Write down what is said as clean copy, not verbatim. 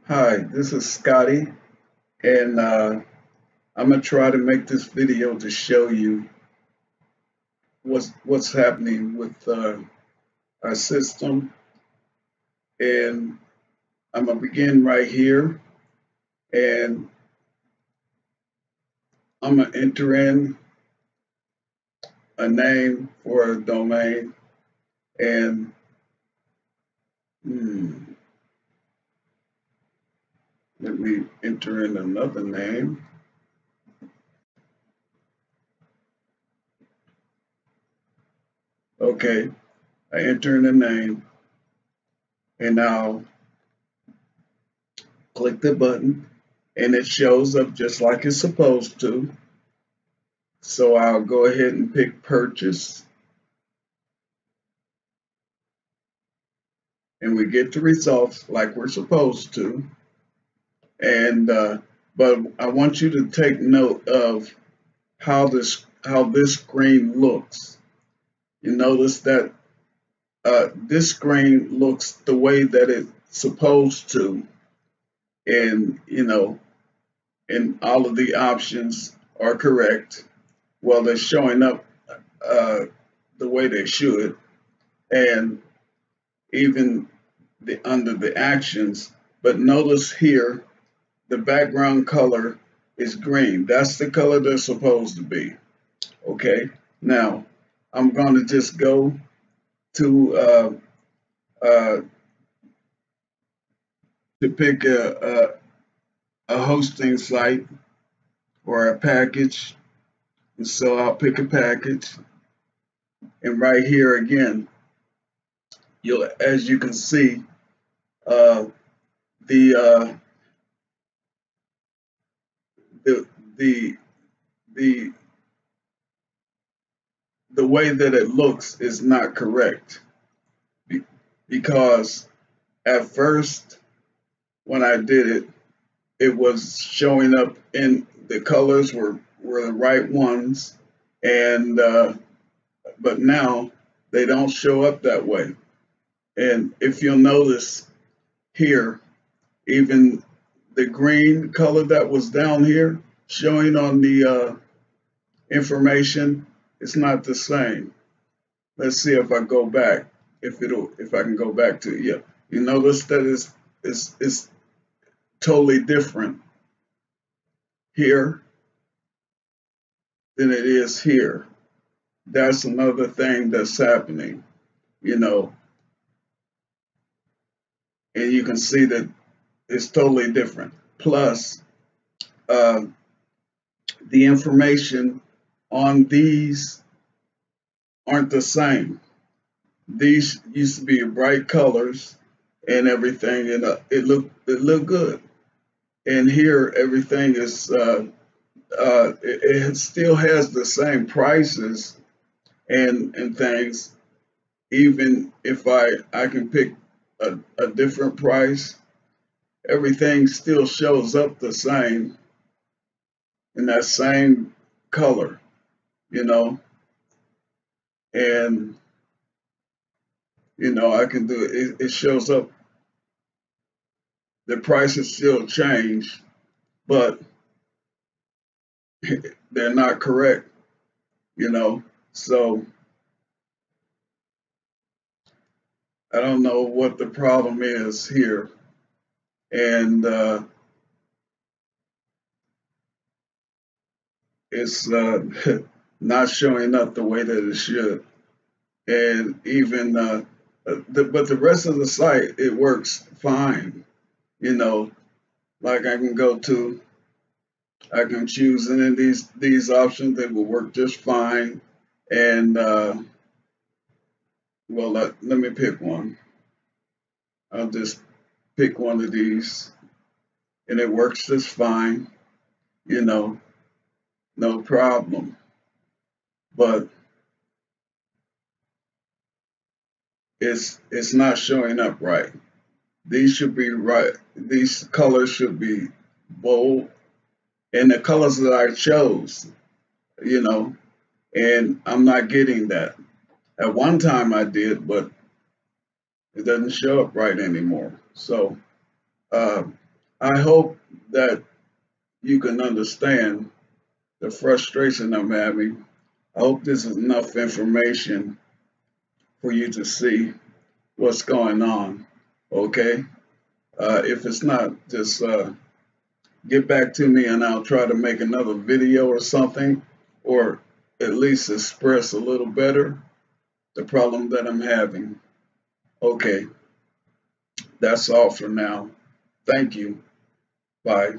Hi, this is Scotty, and I'm gonna try to make this video to show you what's happening with our system. And I'm gonna begin right here, and I'm gonna enter in a name for a domain, and hmm, let me enter in another name. Okay, I enter in a name, and now click the button, and it shows up just like it's supposed to. So I'll go ahead and pick purchase, and we get the results like we're supposed to. And but I want you to take note of how this screen looks. You notice that this screen looks the way that it's supposed to, and and all of the options are correct. Well, they're showing up uh, the way they should, and even under the actions. But notice here, the background color is green. That's the color they're supposed to be. Okay. Now, I'm going to just go to uh, pick a hosting site or a package. And so I'll pick a package. And right here again, as you can see, uh, the, uh, the the the the way that it looks is not correct because at first when I did it, it was showing up in the colors were the right ones, and but now they don't show up that way. And if you'll notice here, even the green color that was down here showing on the information, it's not the same. Let's see if I go back. If I can go back to, yeah, you notice that it's totally different here than it is here. That's another thing that's happening, you know, and you can see that it's totally different. Plus, uh, the information on these aren't the same. These used to be bright colors and everything, and it looked good. And here, everything is it still has the same prices and things. Even if I can pick a different price, everything still shows up the same in that same color, you know. And I can do it. It shows up. The prices still change, but they're not correct, you know. So I don't know what the problem is here, and it's not showing up the way that it should. And even but the rest of the site, it works fine, you know. Like I can choose any of these options. They will work just fine. And well, let me pick one. I'll just pick one of these, and it works just fine, you know, no problem. But it's not showing up right. These should be right. These colors should be bold, and the colors that I chose, you know, and I'm not getting that. At one time I did, but it doesn't show up right anymore. So, uh, I hope that you can understand the frustration I'm having. I hope this is enough information for you to see what's going on. Okay? If it's not, just get back to me and I'll try to make another video or something, or at least express a little better the problem that I'm having. Okay, that's all for now. Thank you. Bye.